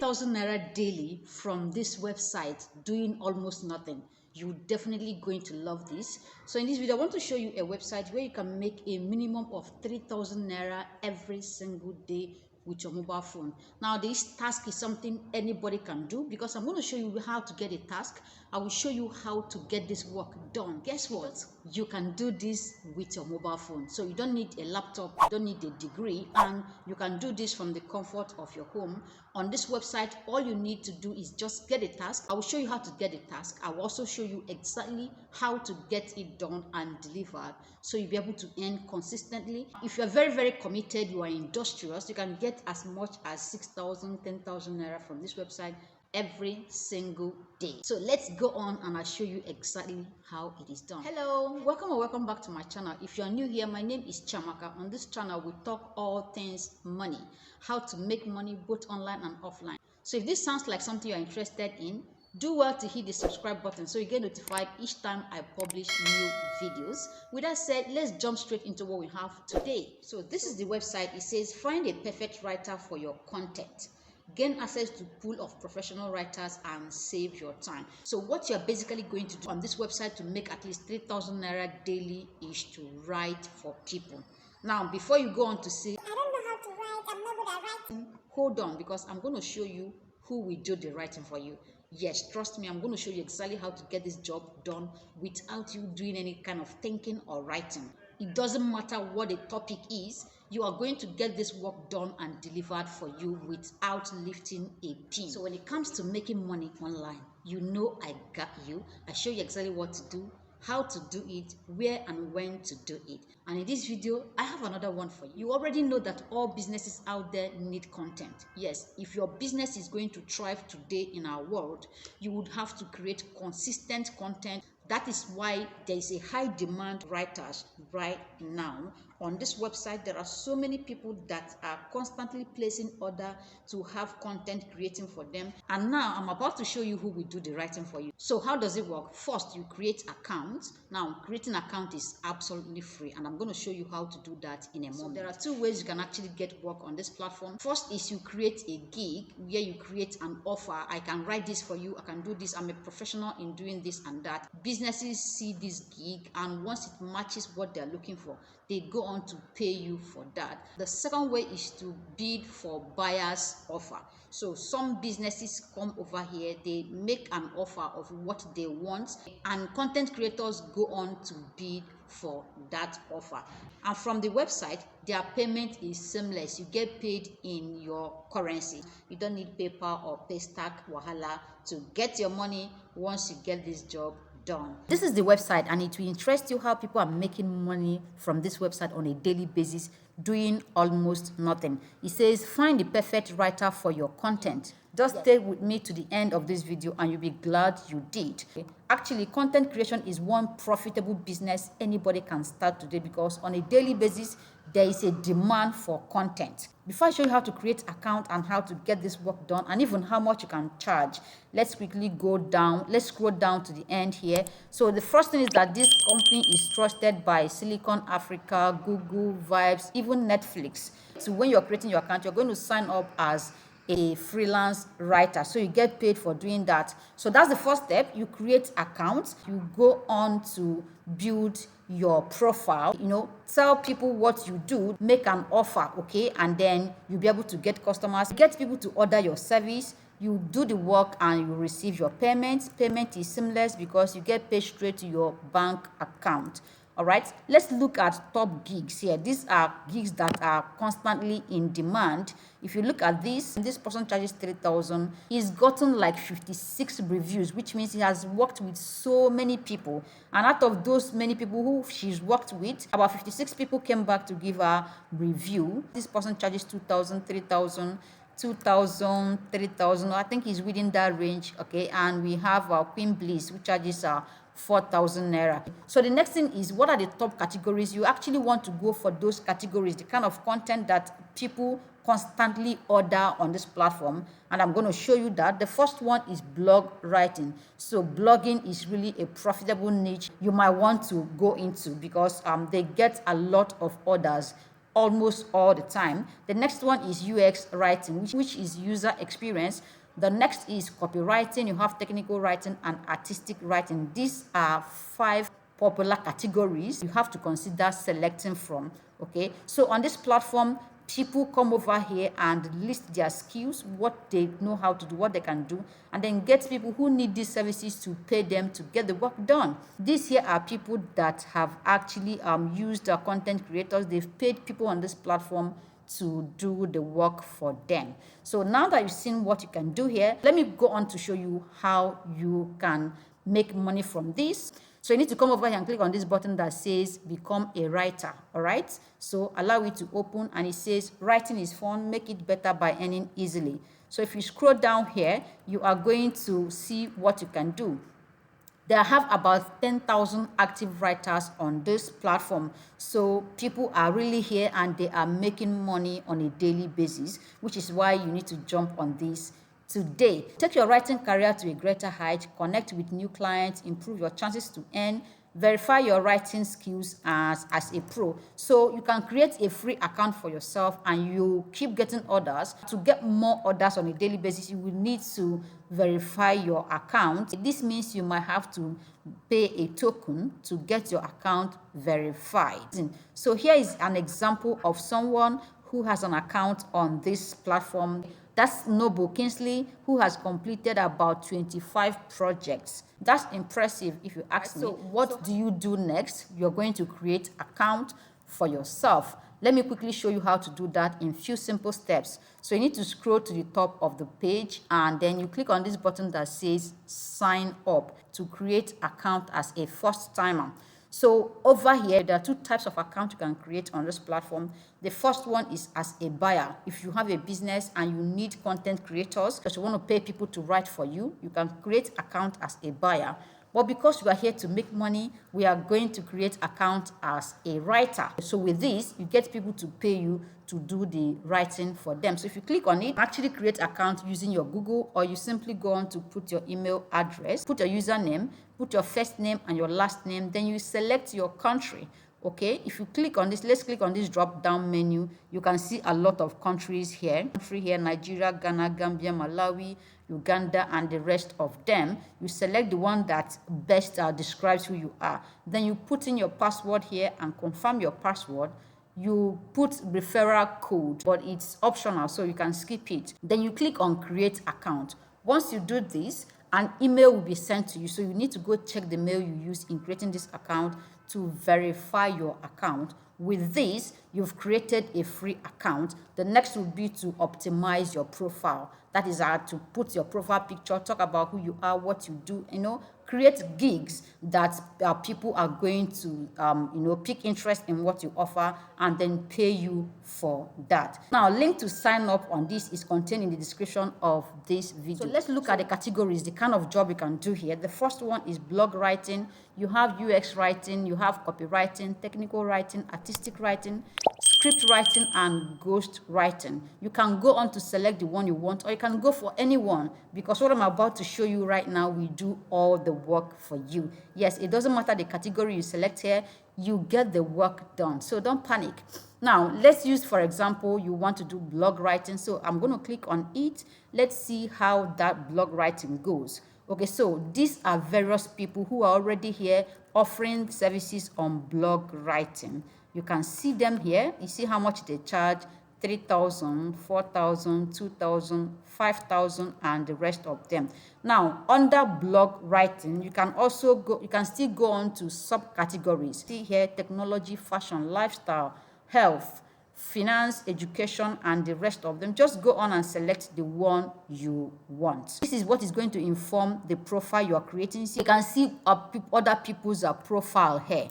3,000 naira daily from this website doing almost nothing. You're definitely going to love this. So in this video, I want to show you a website where you can make a minimum of 3,000 naira every single day with your mobile phone. Now this task is something anybody can do, because I'm going to show you how to get a task. I will show you how to get this work done. Guess what? You can do this with your mobile phone. So you don't need a laptop, you don't need a degree, and you can do this from the comfort of your home. On this website, all you need to do is just get a task. I will show you how to get a task. I will also show you exactly how to get it done and delivered, so you'll be able to earn consistently. If you're very committed, you are industrious, you can get as much as 6,000, 10,000 naira from this website every single day. So let's go on and I'll show you exactly how it is done. Hello, welcome or welcome back to my channel. If you're new here, my name is Chiamaka. On this channel we talk all things money, how to make money both online and offline. So if this sounds like something you're interested in, do well to hit the subscribe button so you get notified each time I publish new videos. With that said, let's jump straight into what we have today. So this is the website. It says find a perfect writer for your content, gain access to pool of professional writers, and save your time. So what you're basically going to do on this website to make at least 3,000 naira daily is to write for people. Now before you go on to say I don't know how to write, I'm not good at writing, hold on, because I'm going to show you who will do the writing for you. Yes, trust me, I'm going to show you exactly how to get this job done without you doing any kind of thinking or writing. It doesn't matter what the topic is, you are going to get this work done and delivered for you without lifting a pin. So when it comes to making money online, you know I got you. I show you exactly what to do, how to do it, where and when to do it. And in this video, I have another one for you. You already know that all businesses out there need content. Yes, if your business is going to thrive today in our world, you would have to create consistent content. That is why there is a high demand writers right now. On this website, there are so many people that are constantly placing order to have content creating for them. And now I'm about to show you who will do the writing for you. So how does it work? First, you create accounts. Now, creating an account is absolutely free, and I'm going to show you how to do that in a moment. So there are two ways you can actually get work on this platform. First is you create a gig where you create an offer. I can write this for you, I can do this, I'm a professional in doing this and that. Businesses see this gig, and once it matches what they're looking for, they go on to pay you for that. The second way is to bid for buyer's offer. So some businesses come over here, they make an offer of what they want, and content creators go on to bid for that offer. And from the website, their payment is seamless. You get paid in your currency. You don't need paper or pay stack wahala to get your money once you get this job done. This is the website, and it will interest you how people are making money from this website on a daily basis doing almost nothing. It says find the perfect writer for your content. Just stay with me to the end of this video and you'll be glad you did. Actually, content creation is one profitable business anybody can start today, because on a daily basis there is a demand for content. Before I show you how to create an account and how to get this work done and even how much you can charge, let's quickly go down. Let's scroll down to the end here. So the first thing is that this company is trusted by Silicon Africa, Google, Vibes, even Netflix. So when you're creating your account, you're going to sign up as a freelance writer, so you get paid for doing that. So that's the first step. You create accounts, you go on to build your profile, tell people what you do, make an offer, okay, and then you'll be able to get customers, get people to order your service. You do the work and you receive your payment. Payment is seamless because you get paid straight to your bank account. All right, let's look at top gigs here. These are gigs that are constantly in demand. If you look at this person charges 3,000. He's gotten like 56 reviews, which means he has worked with so many people. And out of those many people who she's worked with, about 56 people came back to give her review. This person charges 2,000, 3,000. 2,000, 3,000. I think he's within that range. Okay, and we have our Queen Bliss, which charges 4,000 naira. So the next thing is, what are the top categories? You actually want to go for those categories, the kind of content that people constantly order on this platform, and I'm going to show you that. The first one is blog writing. So blogging is really a profitable niche you might want to go into, because they get a lot of orders almost all the time. The next one is UX writing, which is user experience. The next is copywriting. You have technical writing and artistic writing. These are 5 popular categories you have to consider selecting from. Okay, so on this platform, people come over here and list their skills, what they know how to do, what they can do, and then get people who need these services to pay them to get the work done. These here are people that have actually used content creators. They've paid people on this platform to do the work for them. So now that you've seen what you can do here, let me go on to show you how you can make money from this. So you need to come over here and click on this button that says become a writer. All right, so allow it to open, and it says writing is fun, make it better by earning easily. So if you scroll down here, you are going to see what you can do. They have about 10,000 active writers on this platform. So people are really here and they are making money on a daily basis, which is why you need to jump on this today. Take your writing career to a greater height, connect with new clients, improve your chances to earn, verify your writing skills as a pro. So you can create a free account for yourself and you keep getting orders. To get more orders on a daily basis, you will need to verify your account. This means you might have to pay a token to get your account verified. So here is an example of someone who has an account on this platform. That's Noble Kingsley, who has completed about 25 projects. That's impressive if you ask me. So what do you do next? You're going to create an account for yourself. Let me quickly show you how to do that in few simple steps. So you need to scroll to the top of the page and then you click on this button that says sign up to create account as a first timer. So over here, there are 2 types of account you can create on this platform. The first one is as a buyer. If you have a business and you need content creators, because you want to pay people to write for you, you can create account as a buyer. But because we are here to make money, we are going to create account as a writer. So with this, you get people to pay you to do the writing for them. So if you click on it, actually create account using your Google, or you simply go on to put your email address, put your username, put your first name and your last name, then you select your country. Okay, if you click on this, let's click on this drop down menu. You can see a lot of countries here. Nigeria, Ghana, Gambia, Malawi, Uganda, and the rest of them. You select the one that best describes who you are. Then you put in your password here and confirm your password. You put referral code, but it's optional, so you can skip it. Then you click on create account. Once you do this, an email will be sent to you. So you need to go check the mail you used in creating this account to verify your account. With this, you've created a free account. The next will be to optimize your profile. That is how to put your profile picture, talk about who you are, what you do, create gigs that people are going to, pick interest in what you offer and then pay you for that. Now, link to sign up on this is contained in the description of this video. So let's look at the categories, the kind of job you can do here. The first one is blog writing. You have UX writing, you have copywriting, technical writing, artistic writing, script writing, and ghost writing. You can go on to select the one you want, or you can go for anyone, because what I'm about to show you right now will do all the work for you. Yes, it doesn't matter the category you select here, you get the work done. So don't panic. Now, let's use, for example, you want to do blog writing. So I'm going to click on it. Let's see how that blog writing goes. Okay, so these are various people who are already here offering services on blog writing. You can see them here. You see how much they charge: 3,000, 4,000, 2,000, 5,000, and the rest of them. Now, under blog writing, you can still go on to subcategories. See here: technology, fashion, lifestyle, health, finance, education, and the rest of them. Just go on and select the one you want. This is what is going to inform the profile you are creating. So you can see other people's profile here.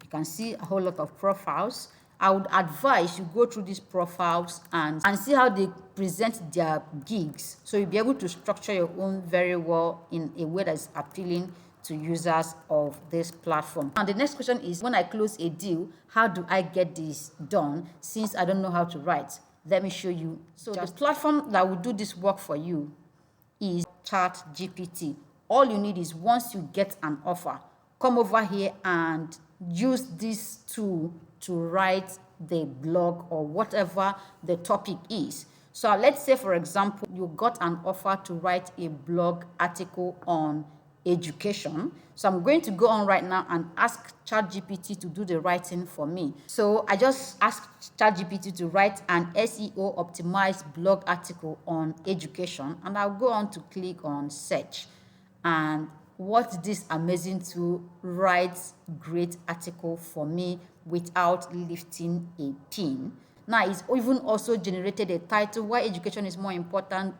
You can see a whole lot of profiles. I would advise you go through these profiles and see how they present their gigs. So you'll be able to structure your own very well in a way that is appealing to users of this platform. And the next question is, when I close a deal, how do I get this done since I don't know how to write? Let me show you. So the platform that will do this work for you is ChatGPT. All you need is, once you get an offer, come over here and use this tool to write the blog or whatever the topic is. So let's say, for example, you got an offer to write a blog article on education. So I'm going to go on right now and ask ChatGPT to do the writing for me. So I just asked ChatGPT to write an SEO optimized blog article on education, and I'll go on to click on search. And what this amazing tool writes great article for me without lifting a pin. Now it's even also generated a title, Why Education is More Important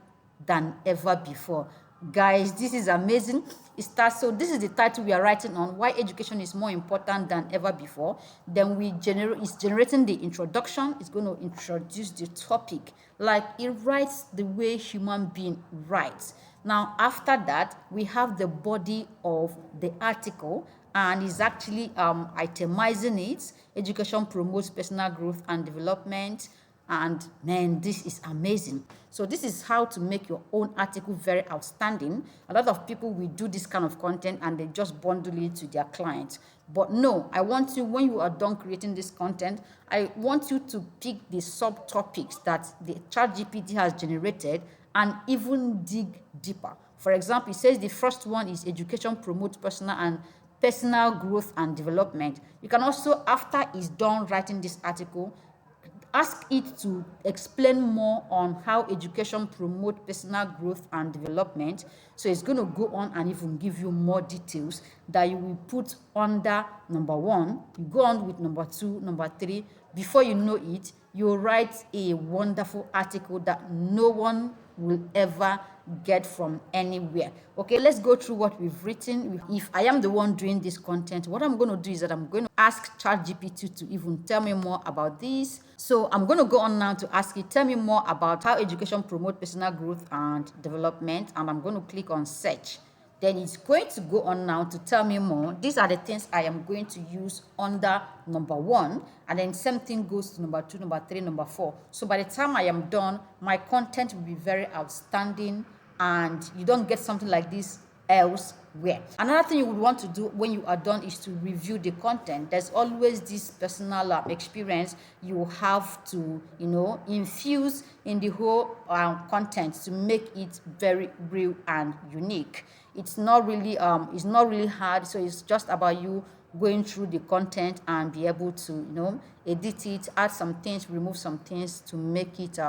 Than Ever Before. Guys, this is amazing. It starts, so this is the title we are writing on, Why Education is More Important Than Ever Before. Then it's generating the introduction. It's going to introduce the topic. Like, it writes the way human being writes. Now, after that, we have the body of the article, and is actually itemizing it. Education promotes personal growth and development. And man, this is amazing. So this is how to make your own article very outstanding. A lot of people will do this kind of content and they just bundle it to their clients. But no, I want you, when you are done creating this content, I want you to pick the subtopics that the ChatGPT has generated and even dig deeper. For example, it says the first one is education promotes personal growth and development. You can also, after it's done writing this article, ask it to explain more on how education promotes personal growth and development. So it's going to go on and even give you more details that you will put under number 1. You go on with number 2, number 3. Before you know it, you'll write a wonderful article that no one will ever get from anywhere. Okay, let's go through what we've written. If I am the one doing this content, what I'm going to do is that I'm going to ask ChatGPT to even tell me more about this. So I'm going to go on now to ask it, tell me more about how education promotes personal growth and development, and I'm going to click on search. Then it's going to go on now to tell me more. These are the things I am going to use under number 1, and then same thing goes to number 2, number 3, number 4. So by the time I am done, my content will be very outstanding, and you don't get something like this elsewhere. Another thing you would want to do when you are done is to review the content. There's always this personal experience you have to, infuse in the whole content to make it very real and unique. It's not really hard. So it's just about you going through the content and be able to, edit it, add some things, remove some things to make it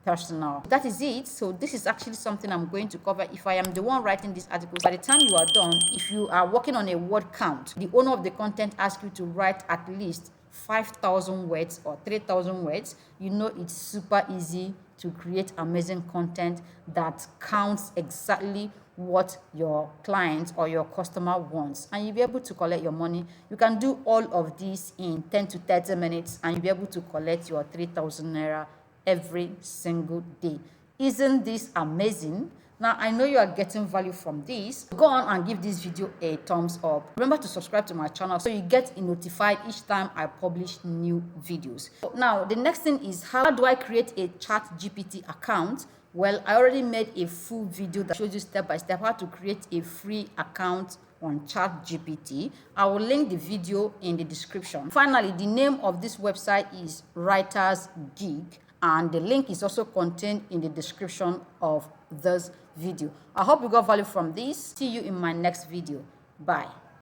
personal. That is it. So this is actually something I'm going to cover if I am the one writing this article. By the time you are done, if you are working on a word count, the owner of the content asks you to write at least 5,000 words or 3,000 words. It's super easy to create amazing content that counts exactly what your client or your customer wants, and you'll be able to collect your money. You can do all of this in 10 to 30 minutes and you'll be able to collect your 3,000 naira every single day. Isn't this amazing? Now, I know you are getting value from this. Go on and give this video a thumbs up. Remember to subscribe to my channel so you get notified each time I publish new videos. Now, the next thing is, how do I create a ChatGPT account? Well, I already made a full video that shows you step by step how to create a free account on ChatGPT. I will link the video in the description. Finally, the name of this website is Writers Gig, and the link is also contained in the description of this video. I hope you got value from this. See you in my next video. Bye.